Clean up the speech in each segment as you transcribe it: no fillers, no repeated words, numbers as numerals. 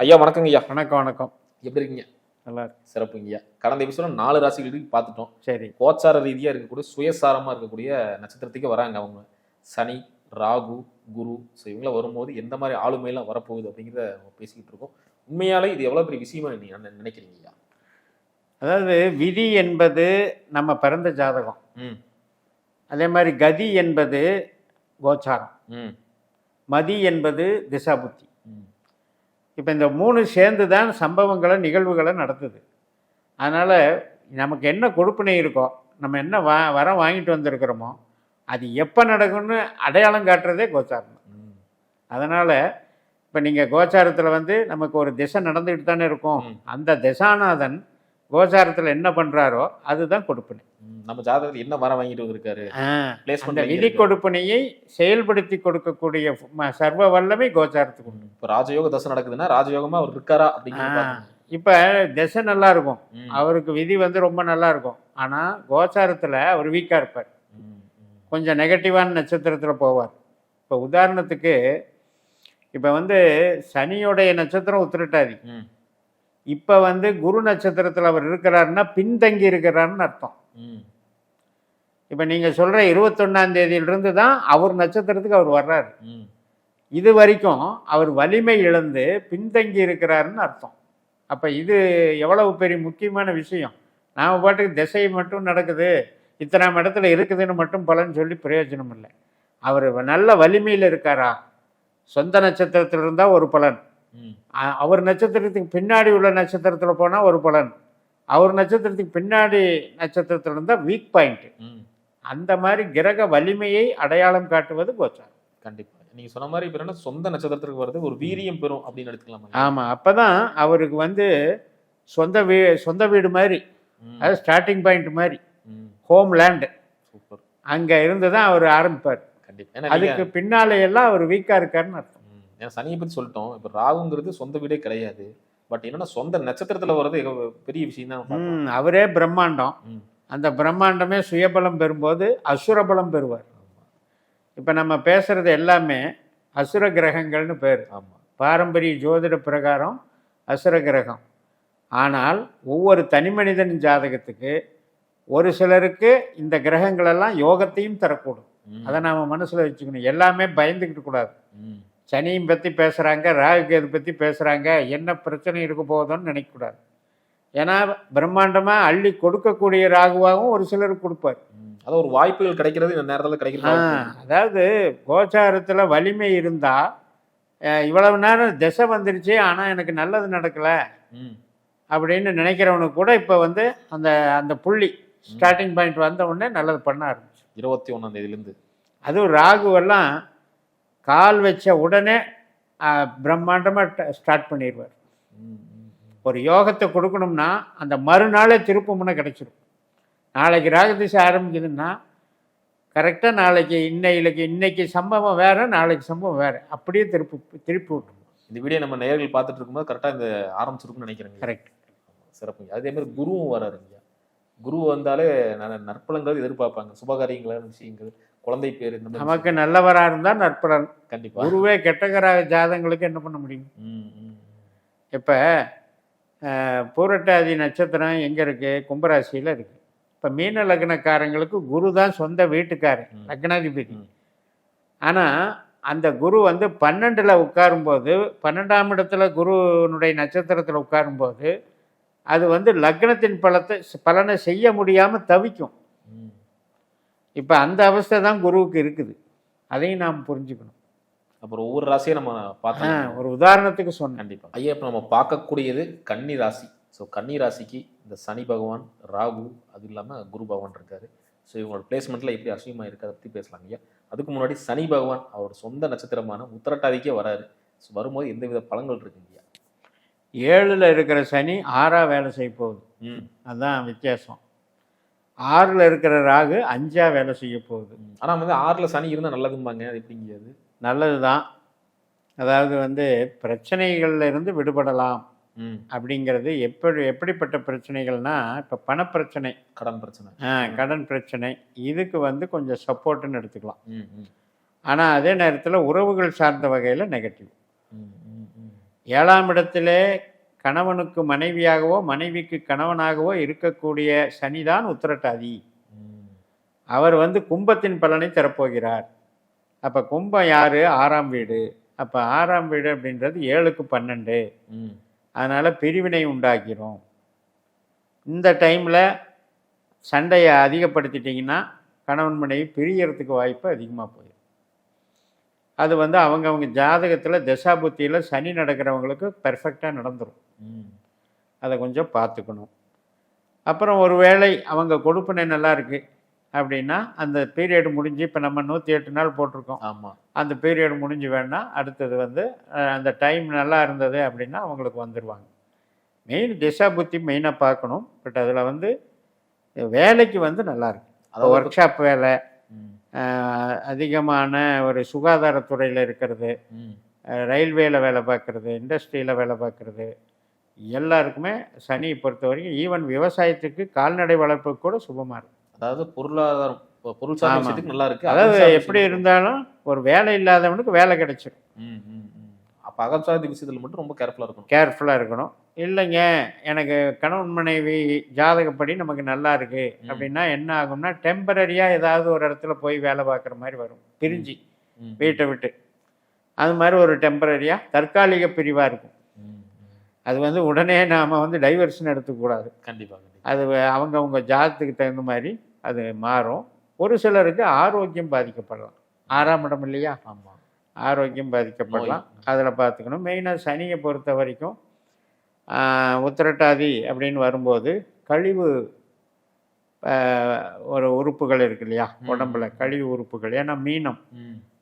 ஐயா வணக்கங்க ஐயா. வணக்கம் வணக்கம். எப்படி இருக்கீங்க? நல்லா இருக்கு. சிறப்புங்கய்யா. கடந்த எபிசோட 4 ராசிகளுக்கு பார்த்துட்டோம். சரி. கோச்சார ரீதியா இருக்கக்கூடிய சுயசாரமா இருக்கக்கூடிய நட்சத்திரத்துக்கு வராங்க அவங்க. சனி, ராகு, குரு. ஸோ இவங்களாம் வரும்போது எந்த மாதிரி ஆளுமையெல்லாம் வரப்போகுது அப்படிங்கிறத பேசிக்கிட்டு இருக்கோம். உண்மையாலே இது எவ்வளோ பெரிய விஷயமா நீங்க நினைக்கிறீங்க ஐயா? அதாவது விதி என்பது நம்ம பிறந்த ஜாதகம். அதே மாதிரி கதி என்பது கோச்சாரம். மதி என்பது திசாபுத்தி. இப்போ இந்த 3 சேர்ந்து தான் சம்பவங்களை நிகழ்வுகளை நடத்துது. அதனால் நமக்கு என்ன கொடுப்பினை இருக்கோ, நம்ம என்ன வரம் வாங்கிட்டு வந்திருக்கிறோமோ, அது எப்போ நடக்கும்னு அடையாளம் காட்டுறதே கோச்சாரம். அதனால் இப்போ நீங்கள் கோச்சாரத்தில் வந்து நமக்கு ஒரு திசை நடந்துக்கிட்டு தானே இருக்கும். அந்த திசாநாதன் கோச்சாரத்தில் என்ன பண்ணுறாரோ அதுதான் கொடுப்பினை. நம்ம ஜாதகத்தில் என்ன வரம் வாங்கிட்டு வந்திருக்காரு, அந்த விதி கொடுப்பினையை செயல்படுத்தி கொடுக்கக்கூடிய சர்வ வல்லமை கோச்சாரத்துக்கு உண்டு. இப்போ ராஜயோக தசை நடக்குதுன்னா ராஜயோகமாக அவர் இருக்காரா அப்படிங்கிற. இப்போ திசை நல்லா இருக்கும், அவருக்கு விதி வந்து ரொம்ப நல்லா இருக்கும். ஆனால் கோச்சாரத்தில் அவர் வீக்காக இருப்பார், கொஞ்சம் நெகட்டிவான நட்சத்திரத்தில் போவார். இப்போ உதாரணத்துக்கு இப்போ வந்து சனியோடைய நட்சத்திரம் உத்திரட்டாதி. இப்போ வந்து குரு நட்சத்திரத்தில் அவர் இருக்கிறாருன்னா பின்தங்கி இருக்கிறாருன்னு அர்த்தம். இப்போ நீங்கள் சொல்கிற 21ஆம் தேதியிலிருந்து தான் அவர் நட்சத்திரத்துக்கு அவர் வர்றாரு. இது வரைக்கும் அவர் வலிமை இழந்து பின்தங்கி இருக்கிறாருன்னு அர்த்தம். அப்போ இது எவ்வளவு பெரிய முக்கியமான விஷயம். நாம் பாட்டுக்கு திசை மட்டும் நடக்குது, இத்தனாம் இடத்துல இருக்குதுன்னு மட்டும் பலன் சொல்லி பிரயோஜனம் இல்லை. அவர் நல்ல வலிமையில் இருக்காரா, சொந்த நட்சத்திரத்தில் இருந்தால் ஒரு பலன், அவர் நட்சத்திரத்துக்கு பின்னாடி உள்ள நட்சத்திரத்தில் போனால் ஒரு பலன், அவர் நட்சத்திரத்துக்கு பின்னாடி நட்சத்திரத்தில் இருந்தால் வீக் பாயிண்ட். அந்த மாதிரி கிரக வலிமையை அடையாளம் காட்டுவது கோச்சாரம். கண்டிப்பாக நீங்கள் சொன்ன மாதிரி இப்போ என்ன சொந்த நட்சத்திரத்துக்கு வருது ஒரு வீரியம் பெறும் அப்படின்னு எடுத்துக்கலாமா? ஆமாம், அப்போ தான் அவருக்கு வந்து சொந்த வீடு மாதிரி, அது ஸ்டார்டிங் பாயிண்ட் மாதிரி, ஹோம் லேண்டு. சூப்பர். அங்கே இருந்து தான் அவர் ஆரம்பிப்பார். கண்டிப்பாக. அதுக்கு பின்னாலே எல்லாம் அவர் வீக்காக இருக்காருன்னு அர்த்தம். ஏன்னா சனியை பற்றி சொல்லிட்டோம். இப்போ ராகுங்கிறது சொந்த வீடே கிடையாது. பட் என்னன்னா சொந்த நட்சத்திரத்தில் வர்றது பெரிய விஷயம் தான். அவரே பிரம்மாண்டம். அந்த பிரம்மாண்டமே சுயபலம் பெறும்போது அசுரபலம் பெறுவார். இப்போ நம்ம பேசுறது எல்லாமே அசுர கிரகங்கள்னு பேர். பாரம்பரிய ஜோதிட பிரகாரம் அசுர கிரகம். ஆனால் ஒவ்வொரு தனி மனிதன் ஜாதகத்துக்கு ஒரு சிலருக்கு இந்த கிரகங்களெல்லாம் யோகத்தையும் தரக்கூடும். அதை நாம் மனசில் வச்சுக்கணும். எல்லாமே பயந்துக்கிட்டு கூடாது. சனியும் பற்றி பேசுகிறாங்க, ராகு கேது பற்றி பேசுகிறாங்க, என்ன பிரச்சனை இருக்க போகுதுன்னு நினைக்கக்கூடாது. ஏன்னா பிரம்மாண்டமாக அள்ளி கொடுக்கக்கூடிய ராகுவாகவும் ஒரு சிலருக்கு கொடுப்பார். அதாவது ஒரு வாய்ப்புகள் கிடைக்கிறது இந்த நேரத்தில் கிடைக்கிறது. அதாவது கோச்சாரத்தில் வலிமை இருந்தால் இவ்வளவு நேரம் திசை வந்துருச்சு ஆனால் எனக்கு நல்லது நடக்கலை அப்படின்னு நினைக்கிறவனுக்கு கூட இப்போ வந்து அந்த அந்த புள்ளி ஸ்டார்டிங் பாயிண்ட் வந்த உடனே நல்லது பண்ண ஆரம்பிச்சு. 21ஆம் தேதியிலேருந்து அதுவும் ராகுவெல்லாம் கால் வச்ச உடனே பிரம்மாண்டமாக ஸ்டார்ட் பண்ணிடுவார். ஒரு யோகத்தை கொடுக்கணும்னா அந்த மறுநாளே திருப்பு முனை கிடைச்சிடும். நாளைக்கு ராகு திசை ஆரம்பிக்குதுன்னா கரெக்டாக நாளைக்கு இன்னைக்கு சம்பவம் வேறு, நாளைக்கு சம்பவம் வேறு, அப்படியே திருப்பி விட்டுரும். இந்த வீடியோ நம்ம நேயர்கள் பார்த்துட்டு இருக்கும்போது கரெக்டாக இந்த ஆரம்பிச்சிருக்குன்னு நினைக்கிறேங்க. கரெக்ட். சிறப்புங்க. அதே மாதிரி குருவும் வராருங்க. குரு வந்தாலே நற்பலங்கள் எதிர்பார்ப்பாங்க, சுபகாரியங்களான விஷயங்கள், குழந்தை பேர். இந்த நமக்கு நல்லவராக இருந்தால் நற்பலன். கண்டிப்பாக. குருவே கெட்டகராக ஜாதங்களுக்கு என்ன பண்ண முடியும்? இப்போ பூரட்டாதி நட்சத்திரம் எங்கே இருக்குது? கும்பராசியில் இருக்குது. இப்போ மீன லக்னக்காரங்களுக்கு குரு தான் சொந்த வீட்டுக்காரர், லக்னாதிபதி. ஆனால் அந்த குரு வந்து 12ல் உட்காரும்போது, 12ஆம் இடத்துல குருனுடைய நட்சத்திரத்தில் உட்காரும்போது அது வந்து லக்னத்தின் பலனை செய்ய முடியாமல் தவிக்கும். இப்போ அந்த அவஸ்தை தான் குருவுக்கு இருக்குது. அதையும் நாம் புரிஞ்சுக்கணும். அப்புறம் ஒவ்வொரு ராசியை நம்ம பார்த்தோம். ஒரு உதாரணத்துக்கு சொன்னேன். கண்டிப்பாக ஐயா. இப்போ நம்ம பார்க்கக்கூடியது கன்னி ராசி. ஸோ கன்னி ராசிக்கு இந்த சனி பகவான், ராகு, அது இல்லாமல் குரு பகவான் இருக்காரு. ஸோ இவங்களோட பிளேஸ்மெண்ட்டில் எப்படி அசியமாக இருக்குது அதை பற்றி பேசலாம் ஐயா. அதுக்கு முன்னாடி சனி பகவான் அவர் சொந்த நட்சத்திரமான உத்திரட்டாதிக்கே வராரு. ஸோ வரும்போது எந்த வித பலன்கள் இருக்குங்க ஐயா? 7ல் இருக்கிற சனி 6ஆக வேலை செய்ய போகுது. அதுதான் வித்தியாசம். 6ல் இருக்கிற ராகு 5ஆக வேலை செய்ய போகுது. ஆனால் வந்து 6ல் சனி இருந்தால் நல்லதும்பாங்க, அது எப்படிங்கிறது? நல்லது தான். அதாவது வந்து பிரச்சனைகள்ல இருந்து விடுபடலாம் அப்படிங்கிறது. எப்படிப்பட்ட பிரச்சனைகள்னா, இப்போ பணப்பிரச்சனை, கடன் பிரச்சனை, இதுக்கு வந்து கொஞ்சம் சப்போர்ட்டுன்னு எடுத்துக்கலாம். ஆனால் அதே நேரத்தில் உறவுகள் சார்ந்த வகையில் நெகட்டிவ். 7ஆம் இடத்திலே கணவனுக்கு மனைவியாகவோ மனைவிக்கு கணவனாகவோ இருக்கக்கூடிய சனிதான் உத்திரட்டாதி. அவர் வந்து கும்பத்தின் பலனை தரப்போகிறார். அப்போ கும்பம் யார்? 6ஆம் வீடு. அப்போ 6ஆம் வீடு அப்படின்றது 7க்கு 12. அதனால் பிரிவினை உண்டாக்கிரும். இந்த டைமில் சண்டையை அதிகப்படுத்திட்டிங்கன்னா கணவன் மனைவி பிரியறதுக்கு வாய்ப்பு அதிகமாக போயிடும். அது வந்து அவங்கவுங்க ஜாதகத்தில் தசாபுத்தியில் சனி நடக்கிறவங்களுக்கு பெர்ஃபெக்டாக நடந்துடும். அதை கொஞ்சம் பார்த்துக்கணும். அப்புறம் ஒரு வேளை அவங்க கொடுப்பினை நல்லா இருக்குது அப்படின்னா அந்த பீரியட் முடிஞ்சு, இப்போ நம்ம 108 நாள் போட்டிருக்கோம், ஆமாம், அந்த பீரியட் முடிஞ்சு வேணால் அடுத்தது வந்து அந்த டைம் நல்லா இருந்தது அப்படின்னா அவங்களுக்கு வந்துடுவாங்க. மெயின் திசாபுத்தி மெயினாக பார்க்கணும். பட் அதில் வந்து வேலைக்கு வந்து நல்லாயிருக்கு. அதாவது ஒர்க் ஷாப் வேலை, அதிகமான ஒரு சுகாதாரத்துறையில் இருக்கிறது, ரயில்வேல வேலை பார்க்குறது, இண்டஸ்ட்ரியில் வேலை பார்க்குறது, எல்லாருக்குமே சனி பொறுத்த வரைக்கும் ஈவன் விவசாயத்துக்கு கால்நடை வளர்ப்பு கூட சுபமாக இருக்கும். அதாவது பொருளாதாரம் பொருள் சார்ந்த விஷயத்துக்கு நல்லா இருக்கு. அதாவது எப்படி இருந்தாலும் ஒரு வேலை இல்லாதவனுக்கு வேலை கிடைச்சிடும். அப்போ அகம் சார்ந்த விஷயத்தில் மட்டும் ரொம்ப கேர்ஃபுல்லாக இருக்கணும். இல்லைங்க எனக்கு கணவன் மனைவி ஜாதகப்படி நமக்கு நல்லா இருக்கு அப்படின்னா என்ன ஆகும்னா டெம்பரரியாக ஏதாவது ஒரு இடத்துல போய் வேலை பார்க்குற மாதிரி வரும், பிரிஞ்சு வீட்டை விட்டு. அது மாதிரி ஒரு டெம்பரரியாக தற்காலிக பிரிவாக இருக்கும். அது வந்து உடனே நாம் வந்து டைவர்ஷன் எடுத்துக்கூடாது. கண்டிப்பாக அது அவங்கவுங்க ஜாதத்துக்கு தகுந்த மாதிரி அது மாறும். ஒரு சிலருக்கு ஆரோக்கியம் பாதிக்கப்படலாம். 6ஆம் இடம் இல்லையா? ஆமாம், ஆரோக்கியம் பாதிக்கப்படலாம். அதில் பார்த்துக்கணும். மெயினாக சனியை பொறுத்த வரைக்கும் உத்திரட்டாதி அப்படின்னு வரும்போது கழிவு ஒரு உறுப்புகள் இருக்கு இல்லையா உடம்புல, கழிவு உறுப்புகள். ஏன்னா மீனம்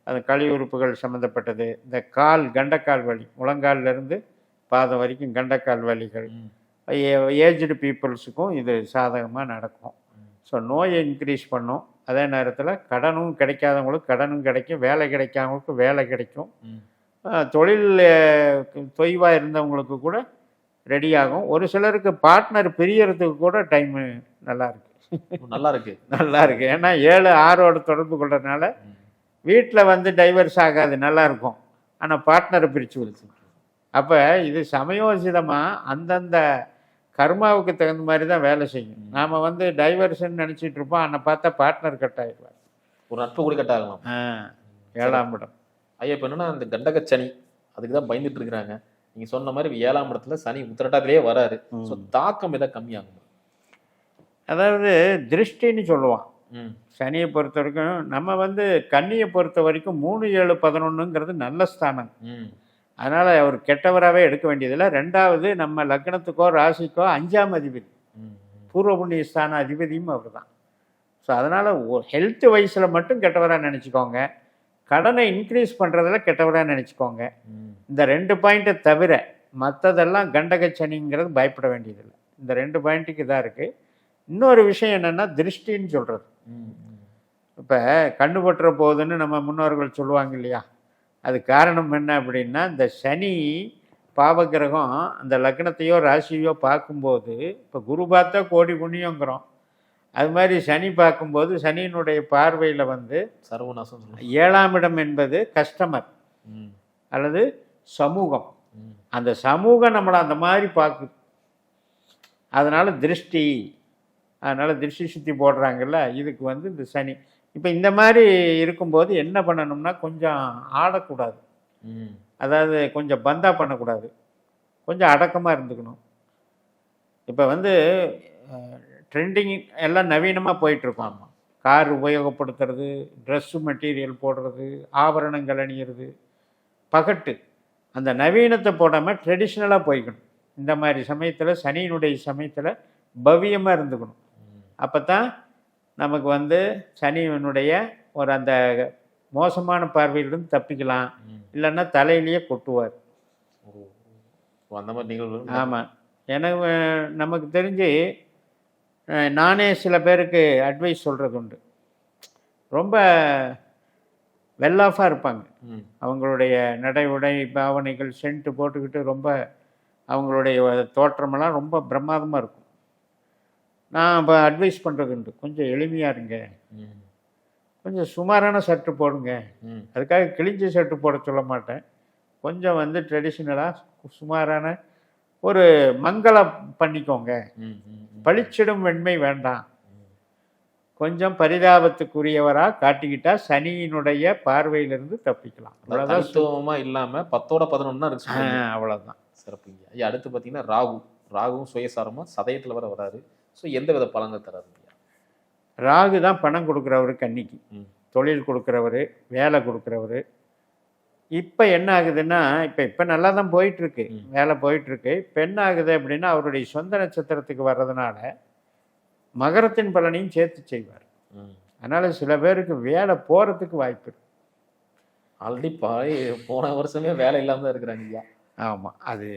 அந்த கழிவு உறுப்புகள் சம்மந்தப்பட்டது. இந்த கால் கண்டக்கால் வலி, முழங்கால்லேருந்து பாதம் வரைக்கும் கண்டக்கால் வலிகள் ஏஜ்டு பீப்புள்ஸுக்கும் இது சாதகமாக நடக்கும். ஸோ நோயை இன்க்ரீஸ் பண்ணும். அதே நேரத்தில் கடனும் கிடைக்காதவங்களுக்கு கடனும் கிடைக்கும், வேலை கிடைக்காதவங்களுக்கு வேலை கிடைக்கும், தொழில் தொய்வாக இருந்தவங்களுக்கு கூட ரெடியாகும். ஒரு சிலருக்கு பார்ட்னர் பிரியறதுக்கு கூட டைமு நல்லா இருக்கு. ஏன்னா 7 6ஓட தொடர்பு கொள்றதுனால வீட்டில் வந்து டைவர்ஸ் ஆகாது, நல்லா இருக்கும். ஆனால் பார்ட்னரை பிரித்து விடுச்சு. அப்போ இது சமயோசிதமாக அந்தந்த கர்மாவுக்கு தகுந்த மாதிரி தான் வேலை செய்யும். நாம் வந்து டைவர்ஷன் நினச்சிட்டு இருப்போம், ஆனால் பார்த்தா பார்ட்னர் கட் ஆகிடுவார், ஒரு நட்பு கூட கட் ஆகலாம். 7ஆம் இடம். ஐயா இப்போ என்னன்னா அந்த கண்டக சனி அதுக்கு தான் பயந்துட்டு இருக்கிறாங்க. நீங்கள் சொன்ன மாதிரி 7ஆம் இடத்துல சனி உத்திரட்டாதிலேயே வராரு. ஸோ தாக்கம் எதாவது கம்மியாகும்? அதாவது திருஷ்டின்னு சொல்லுவான் சனியை பொறுத்த வரைக்கும். நம்ம வந்து கன்னியை பொறுத்த வரைக்கும் 3 7 11ங்கிறது நல்ல ஸ்தானம். அதனால் அவர் கெட்டவராகவே எடுக்க வேண்டியதில்லை. 2வது நம்ம லக்னத்துக்கோ ராசிக்கோ 5ஆம் அதிபதி, பூர்வ புண்ணிய ஸ்தான அதிபதியும் அவர் தான். ஸோ அதனால் ஹெல்த் வைஸில் மட்டும் கெட்டவராக நினச்சிக்கோங்க, கடனை இன்க்ரீஸ் பண்ணுறதில் கெட்டவராக நினச்சிக்கோங்க. இந்த 2 பாயிண்ட்டை தவிர மற்றதெல்லாம் கண்டகச்சனிங்கிறது பயப்பட வேண்டியதில்லை. இந்த 2 பாயிண்ட்டுக்கு இதாக இருக்குது. இன்னொரு விஷயம் என்னென்னா திருஷ்டின்னு சொல்கிறது. இப்போ கண்ணு பட்டுற போகுதுன்னு நம்ம முன்னோர்கள் சொல்லுவாங்க இல்லையா, அது காரணம் என்ன அப்படின்னா இந்த சனி பாவகிரகம் அந்த லக்னத்தையோ ராசியோ பார்க்கும்போது, இப்போ குரு பார்த்தா கோடி புண்ணியங்கிறோம், அது மாதிரி சனி பார்க்கும்போது சனியினுடைய பார்வையில் வந்து சர்வநாசம். 7ஆம் இடம் என்பது கஸ்டமர் அல்லது சமூகம். அந்த சமூகம் நம்மளை அந்த மாதிரி பார்க்குது. அதனால் திருஷ்டி, அதனால் திருஷ்டி சுற்றி போடுறாங்கல்ல, இதுக்கு வந்து இந்த சனி. இப்போ இந்த மாதிரி இருக்கும்போது என்ன பண்ணணும்னா கொஞ்சம் ஆடக்கூடாது, அதாவது கொஞ்சம் பந்தா பண்ணக்கூடாது, கொஞ்சம் அடக்கமாக இருந்துக்கணும். இப்போ வந்து ட்ரெண்டிங் எல்லாம் நவீனமாக போயிட்டுருக்கோம். கார் உபயோகப்படுத்துறது, ட்ரெஸ்ஸு மெட்டீரியல் போடுறது, ஆபரணங்கள் அணியிறது, பகட்டு, அந்த நவீனத்தை போடாமல் ட்ரெடிஷ்னலாக போய்க்கணும். இந்த மாதிரி சமயத்தில் சனியினுடைய சமயத்தில் பவ்யமாக இருந்துக்கணும். அப்போ தான் நமக்கு வந்து சனியினுடைய ஒரு அந்த மோசமான பார்வையிலிருந்து தப்பிக்கலாம். இல்லைன்னா தலையிலேயே கொட்டுவார். அந்த மாதிரி நிகழ்வு. ஆமாம், எனக்கு நமக்கு தெரிஞ்சு நானே சில பேருக்கு அட்வைஸ் சொல்கிறது உண்டு. ரொம்ப வெல் ஆஃபாக இருப்பாங்க, அவங்களுடைய நடை உடை பாவனைகள் சென்ட்டு போட்டுக்கிட்டு ரொம்ப அவங்களுடைய தோற்றமெல்லாம் ரொம்ப பிரமாதமாக இருக்கும். நான் இப்போ அட்வைஸ் பண்ணுறது உண்டு, கொஞ்சம் எளிமையாக இருங்க, கொஞ்சம் சுமாரான ஷர்ட்டு போடுங்க. அதுக்காக கிழிஞ்ச ஷர்ட்டு போட சொல்ல மாட்டேன், கொஞ்சம் வந்து ட்ரெடிஷ்னலாக சுமாரான ஒரு மங்களம் பண்ணிக்கோங்க. பளிச்சிடும் வெண்மை வேண்டாம். கொஞ்சம் பரிதாபத்துக்குரியவராக காட்டிக்கிட்டா சனியினுடைய பார்வையிலிருந்து தப்பிக்கலாம். தனித்துவமா இல்லாம 10-11 இருக்கு. அவ்வளோதான். சிறப்புங்க. ஐயா அடுத்து பார்த்தீங்கன்னா ராகுவும் சுயசாரமா சதயத்தில் வராரு. ஸோ எந்த வித பலன்கள் தராரு? ராகு தான் பணம் கொடுக்குறவர் கன்னிக்கு, தொழில் கொடுக்குறவர், வேலை கொடுக்குறவர். இப்போ என்ன ஆகுதுன்னா இப்போ நல்லா தான் போயிட்டுருக்கு, வேலை போயிட்டுருக்கு. இப்போ என்ன ஆகுது அப்படின்னா அவருடைய சொந்த நட்சத்திரத்துக்கு வர்றதுனால மகரத்தின் பலனையும் சேர்த்து செய்வார். அதனால் சில பேருக்கு வேலை போகிறதுக்கு வாய்ப்பு இருக்கு. ஆல்ரெடி போன வருஷமே வேலை இல்லாமல் தான் இருக்கிறாங்க ஐயா. ஆமாம், அது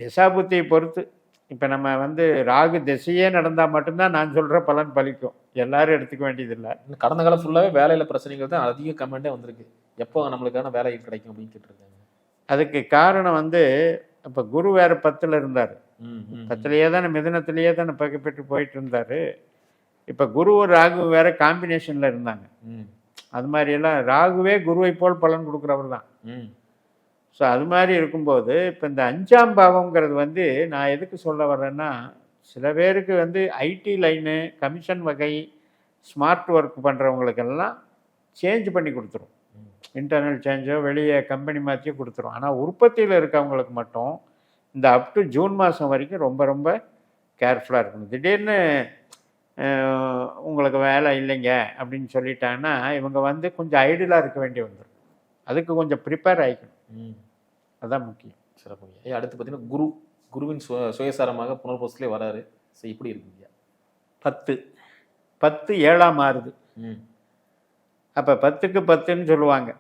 திசாபுத்தியை பொறுத்து. இப்போ நம்ம வந்து ராகு திசையே நடந்தால் மட்டும்தான் நான் சொல்கிற பலன் பலிக்கும். எல்லாரும் எடுத்துக்க வேண்டியதில்லை. கடந்த காலம் ஃபுல்லாகவே வேலையில் பிரச்சனைகள் தான் அதிக கமெண்டே வந்திருக்கு. எப்போ நம்மளுக்கான வேலை கிடைக்கும் அப்படின்னு கேட்டுருக்காங்க. அதுக்கு காரணம் வந்து இப்போ குரு வேறு 10ல் இருந்தார். 10லேயே தானே, மிதுனத்திலேயே தானே பகைப்பட்டு போயிட்டு இருந்தார். இப்போ குரு ராகு வேற காம்பினேஷனில் இருந்தாங்க. அது மாதிரியெல்லாம் ராகுவே குருவை போல் பலன் கொடுக்குறவர் தான். ஸோ அது மாதிரி இருக்கும்போது இப்போ இந்த 5ஆம் பாவங்கிறது வந்து நான் எதுக்கு சொல்ல வர்றேன்னா, சில பேருக்கு வந்து ஐடி லைனு, கமிஷன் வகை, ஸ்மார்ட் ஒர்க் பண்ணுறவங்களுக்கெல்லாம் சேஞ்ச் பண்ணி கொடுத்துரும். இன்டர்னல் சேஞ்சோ வெளியே கம்பெனி மாற்றியோ கொடுத்துரும். ஆனால் உற்பத்தியில் இருக்கவங்களுக்கு மட்டும் இந்த அப் டு ஜூன் மாதம் வரைக்கும் ரொம்ப ரொம்ப கேர்ஃபுல்லாக இருக்கணும். திடீர்னு உங்களுக்கு வேலை இல்லைங்க அப்படின்னு சொல்லிட்டாங்கன்னா இவங்க வந்து கொஞ்சம் ஐடியலாக இருக்க வேண்டி வந்துடும். அதுக்கு கொஞ்சம் ப்ரிப்பேர் ஆகிக்கணும். அதுதான் முக்கியம். சிறப்புங்க. அடுத்து பார்த்தீங்கன்னா குருவின் சுயசாரமாக புனர்பூசத்திலே வராரு. ஸோ இப்படி இருக்குங்க. 10 7ஆம் ஆறுது. அப்போ 10க்கு 10ன்னு சொல்லுவாங்க.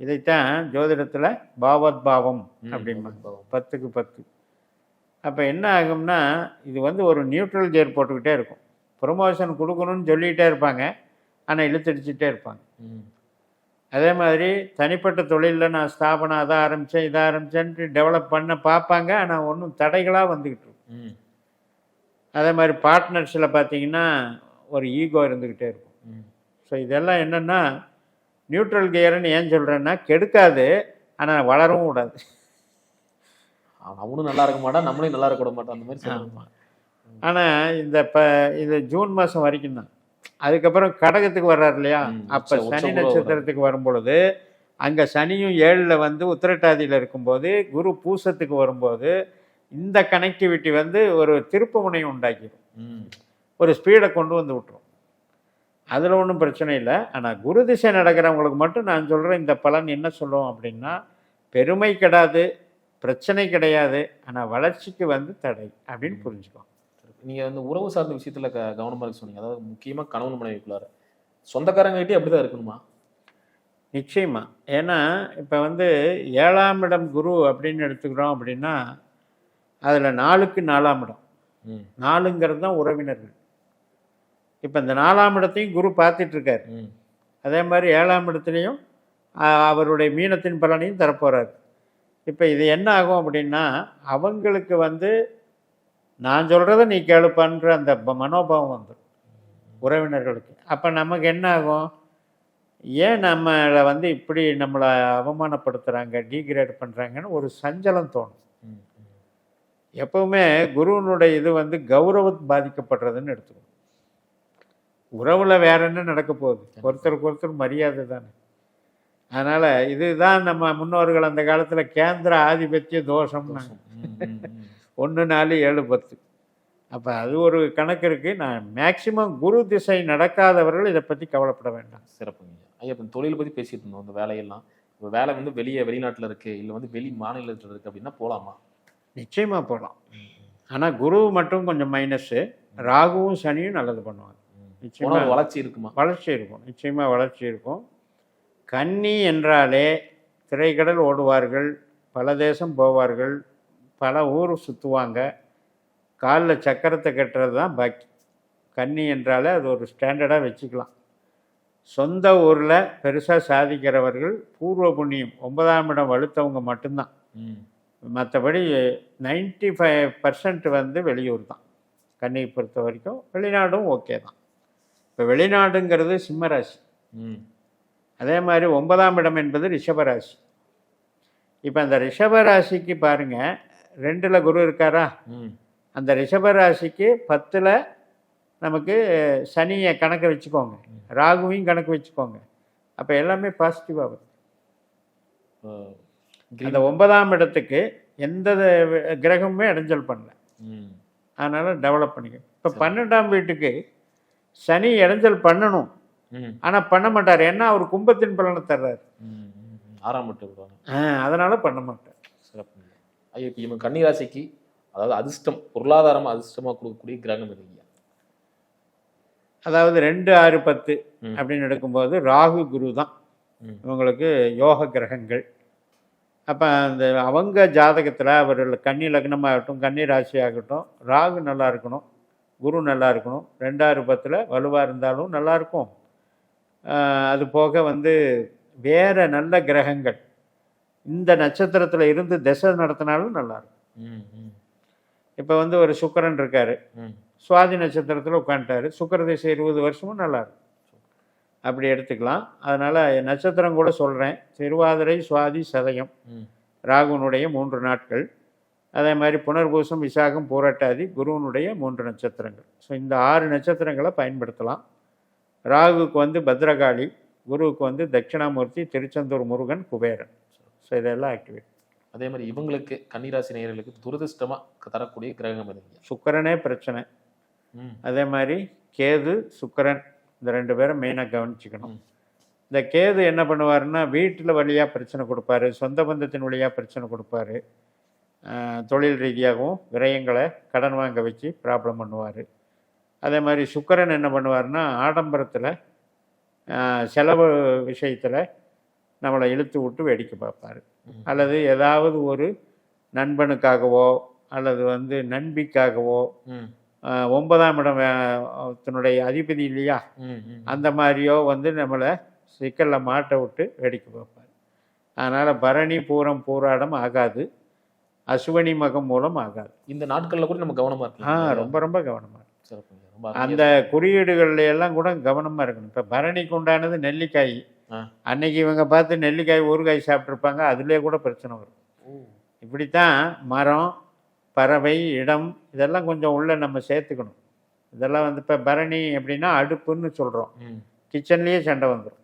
இதைத்தான் ஜோதிடத்தில் பாவத் பாவம் அப்படின்பாங்க. 10க்கு 10. அப்போ என்ன ஆகும்னா இது வந்து ஒரு நியூட்ரல் கியர் போட்டுக்கிட்டே இருக்கும். ப்ரொமோஷன் கொடுக்கணும்னு சொல்லிகிட்டே இருப்பாங்க, ஆனால் இழுத்தடிச்சிட்டே இருப்பாங்க. அதே மாதிரி தனிப்பட்ட தொழிலில் நான் ஸ்தாபனம் அதை ஆரம்பித்தேன் இதை ஆரம்பித்தேன்ட்டு டெவலப் பண்ண பார்ப்பாங்க, ஆனால் ஒன்றும் தடைகளாக வந்துக்கிட்டு இருக்கும். அதே மாதிரி பார்ட்னர்ஸில் பார்த்தீங்கன்னா ஒரு ஈகோ இருந்துக்கிட்டே இருக்கும். ஸோ இதெல்லாம் என்னென்னா நியூட்ரல் கியர்னு ஏன் சொல்கிறேன்னா கெடுக்காது, ஆனால் வளரவும் கூடாது. அவனும் நல்லா இருக்க மாட்டான், நம்மளும் நல்லா இருக்க மாட்டோம், அந்த மாதிரி சொல்லுவாங்க. ஆனால் இது ஜூன் மாதம் வரைக்கும் தான். அதுக்கப்புறம் கடகத்துக்கு வர்றாரு இல்லையா, அப்போ சனி நட்சத்திரத்துக்கு வரும்பொழுது அங்கே சனியும் 7ல் வந்து உத்திரட்டாதியில் இருக்கும்போது குரு பூசத்துக்கு வரும்போது இந்த கனெக்டிவிட்டி வந்து ஒரு திருப்பு முனையும் உண்டாக்கிடும், ஒரு ஸ்பீடை கொண்டு வந்து விட்டுரும். அதில் ஒன்றும் பிரச்சனை இல்லை. ஆனால் குரு திசை நடக்கிறவங்களுக்கு மட்டும் நான் சொல்கிறேன் இந்த பலன் என்ன சொல்லுவோம் அப்படின்னா, பெருமை கிடையாது, பிரச்சனை கிடையாது, ஆனால் வளர்ச்சிக்கு வந்து தடை அப்படின்னு புரிஞ்சுக்கோங்க. நீங்கள் வந்து உறவு சார்ந்த விஷயத்தில் கவனமாக இருக்க சொன்னீங்க. அதாவது முக்கியமாக கணவன் மனைவிக்குள்ளார சொந்தக்காரங்ககிட்டே அப்படி தான் இருக்கணுமா? நிச்சயமாக. ஏன்னா இப்போ வந்து 7ஆம் இடம் குரு அப்படின்னு எடுத்துக்கிறோம் அப்படின்னா அதில் 4க்கு 4ஆம் இடம். 4ங்கிறது தான் உறவினர்கள். இப்போ இந்த 4ஆம் இடத்தையும் குரு பார்த்துட்ருக்காரு. அதே மாதிரி 7ஆம் இடத்துலையும் அவருடைய மீனத்தின் பலனையும் தரப்போகிறார். இப்போ இது என்ன ஆகும் அப்படின்னா அவங்களுக்கு வந்து நான் சொல்கிறத நீ கேளுப்பான்ற அந்த மனோபாவம் வந்துடும் உறவினர்களுக்கு. அப்போ நமக்கு என்ன ஆகும், ஏன் நம்மளை வந்து இப்படி நம்மளை அவமானப்படுத்துகிறாங்க, டீக்ரேட் பண்ணுறாங்கன்னு ஒரு சஞ்சலம் தோணும். எப்பவுமே குருவனுடைய இது வந்து கௌரவம் பாதிக்கப்படுறதுன்னு எடுத்துக்கணும். உறவில் வேற என்ன நடக்க போகுது, ஒருத்தருக்கு ஒருத்தர் மரியாதை தானே. அதனால் இதுதான் நம்ம முன்னோர்கள் அந்த காலத்தில் கேந்திர ஆதிபத்திய தோஷம்னா 1 4 7 10. அப்போ அது ஒரு கணக்கு இருக்குது. நான் மேக்சிமம் குரு திசை நடக்காதவர்கள் இதை பற்றி கவலைப்பட வேண்டாம். சிறப்புங்க ஐயா. இப்போ தொழிலை பற்றி பேசிட்டு இருந்தோம். அந்த வேலையெல்லாம் இப்போ வேலை வந்து வெளிநாட்டில் இருக்குது, இல்லை வந்து வெளி மாநிலத்தில் இருக்குது அப்படின்னா போகலாமா? நிச்சயமாக போகலாம். ஆனால் குரு மட்டும் கொஞ்சம் மைனஸ்ஸு. ராகுவும் சனியும் நல்லது பண்ணுவாங்க. நிச்சயமாக வளர்ச்சி இருக்குமா? வளர்ச்சி இருக்கும், நிச்சயமாக வளர்ச்சி இருக்கும். கன்னி என்றாலே திரைக்கடல் ஓடுவார்கள், பல தேசம் போவார்கள், பல ஊர் சுற்றுவாங்க, காலில் சக்கரத்தை கட்டுறது தான் பாக்கி. கன்னி என்றாலே அது ஒரு ஸ்டாண்டர்டாக வச்சுக்கலாம். சொந்த ஊரில் பெருசாக சாதிக்கிறவர்கள் பூர்வ புண்ணியம் 9ஆம் இடம் வலுத்தவங்க மட்டும்தான். மற்றபடி 95% வந்து வெளியூர் தான் கன்னியை பொறுத்த வரைக்கும். வெளிநாடும் ஓகே தான். இப்போ வெளிநாடுங்கிறது சிம்மராசி. அதே மாதிரி 9ஆம் இடம் என்பது ரிஷபராசி. இப்போ அந்த ரிஷபராசிக்கு பாருங்க 2ல் குரு இருக்காரா, ம் அந்த ரிஷபராசிக்கு 10ல் நமக்கு சனியை கணக்கு வச்சுக்கோங்க, ராகுவையும் கணக்கு வச்சுக்கோங்க. அப்போ எல்லாமே பாசிட்டிவாக வரும். அந்த 9ஆம் இடத்துக்கு எந்த கிரகமுமே இடைஞ்சல் பண்ணல. ம் அதனால் டெவலப் பண்ணிக்க. இப்போ 12ஆம் வீட்டுக்கு சனி இடைஞ்சல் பண்ணணும், ம் ஆனால் பண்ண மாட்டார். ஏன்னா அவர் கும்பத்தின் பலனை தர்றாரு. ம் ம் ம். 6ஆம் வீட்டு விடுவாங்க. அதனால் பண்ண மாட்டார். சிறப்பு. ஐயா இப்போ இவங்க கன்னிராசிக்கு அதாவது அதிர்ஷ்டம் பொருளாதாரம் அதிர்ஷ்டமாக கொடுக்கக்கூடிய கிரகம் இல்லையா? அதாவது 2, 6, 10 ம். அப்படின்னு எடுக்கும்போது ராகு குரு தான் ம். இவங்களுக்கு யோக கிரகங்கள். அப்போ அந்த அவங்க ஜாதகத்தில் அவர்கள் கன்னி லக்னமாகட்டும் கன்னி ராசி ஆகட்டும் ராகு நல்லா இருக்கணும், குரு நல்லா இருக்கணும். 2, 6, 10 வலுவாக இருந்தாலும் நல்லாயிருக்கும். அது போக வந்து வேறு நல்ல கிரகங்கள் இந்த நட்சத்திரத்தில் இருந்து திசை நடத்தினாலும் நல்லாயிருக்கும். ம் ம் இப்போ வந்து ஒரு சுக்கிரன் இருக்கார், ம் சுவாதி நட்சத்திரத்தில் உட்காந்துட்டாரு, சுக்கிர திசை 20 வருஷமும் நல்லாயிருக்கும். அப்படி எடுத்துக்கலாம். அதனால் நட்சத்திரம் கூட சொல்கிறேன், திருவாதிரை சுவாதி சதயம் ம் ராகுனுடைய 3 நாட்கள். அதே மாதிரி புனர்பூசம் விசாகம் பூரட்டாதி குருவனுடைய 3 நட்சத்திரங்கள். ஸோ இந்த 6 நட்சத்திரங்களை பயன்படுத்தலாம். ராகுவுக்கு வந்து பத்ரகாளி, குருவுக்கு வந்து தட்சிணாமூர்த்தி, திருச்செந்தூர் முருகன், குபேரன். ஸோ இதெல்லாம் ஆக்டிவேட். அதே மாதிரி இவங்களுக்கு கன்னிராசி நேயர்களுக்கு துரதிர்ஷ்டமாக தரக்கூடிய கிரகம் இல்லையா? சுக்கிரனே பிரச்சனை. ம் அதே மாதிரி கேது சுக்கிரன் இந்த 2 பேரும் மெயினாக கவனிச்சுக்கணும். ம். இந்த கேது என்ன பண்ணுவாருன்னா வீட்டில் வழியாக பிரச்சனை கொடுப்பாரு, சொந்த பந்தத்தின் வழியாக பிரச்சனை கொடுப்பாரு, தொழில் ரீதியாகவும் விரயங்களை கடன் வாங்க வச்சு ப்ராப்ளம் பண்ணுவார். அதே மாதிரி சுக்கிரன் என்ன பண்ணுவார்னா ஆடம்பரத்தில் செலவு விஷயத்தில் நம்மளை இழுத்து விட்டு வேடிக்கை பார்ப்பார். ம். அல்லது ஏதாவது ஒரு நண்பனுக்காகவோ அல்லது வந்து நண்பிக்காகவோ ம் 9ஆம் இடம் தன்னுடைய அதிபதி இல்லையா, ம் ம் அந்த மாதிரியோ வந்து நம்மளை சிக்கலில் மாட்ட விட்டு வேடிக்கை பார்ப்பார். அதனால் பரணி பூரம் பூராடம் ஆகாது, அசுவனி மகம் மூலம் ஆகாது. இந்த நாட்களில் கூட நம்ம கவனமாக இருக்கலாம். ரொம்ப ரொம்ப கவனமாக இருக்கும். சிறப்புங்க. ரொம்ப அந்த குறியீடுகள்ல எல்லாம் கூட கவனமாக இருக்கணும். இப்போ பரணிக்கு உண்டானது நெல்லிக்காய். ஆ. அன்னைக்கு இவங்க பார்த்து நெல்லிக்காய் ஊறுகாய் சாப்பிட்ருப்பாங்க, அதுலேயே கூட பிரச்சனை வரும். ஓ. இப்படித்தான் மரம் பறவை இடம் இதெல்லாம் கொஞ்சம் உள்ள நம்ம சேர்த்துக்கணும். இதெல்லாம் வந்து இப்போ பரணி அப்படின்னா அடுப்புன்னு சொல்கிறோம், ம் கிச்சன்லேயே சண்டை வந்துடும்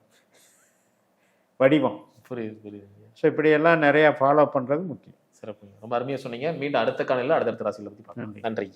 வடிவம். புரியுது புரியுது. ஸோ இப்படியெல்லாம் நிறையா ஃபாலோ பண்ணுறது முக்கியம். சிறப்புங்க. ரொம்ப அருமையாக சொன்னீங்க. மீண்டும் அடுத்த காலையில் அடுத்தடுத்த ராசிகளை பற்றி பார்க்கலாம். நன்றி. நன்றி.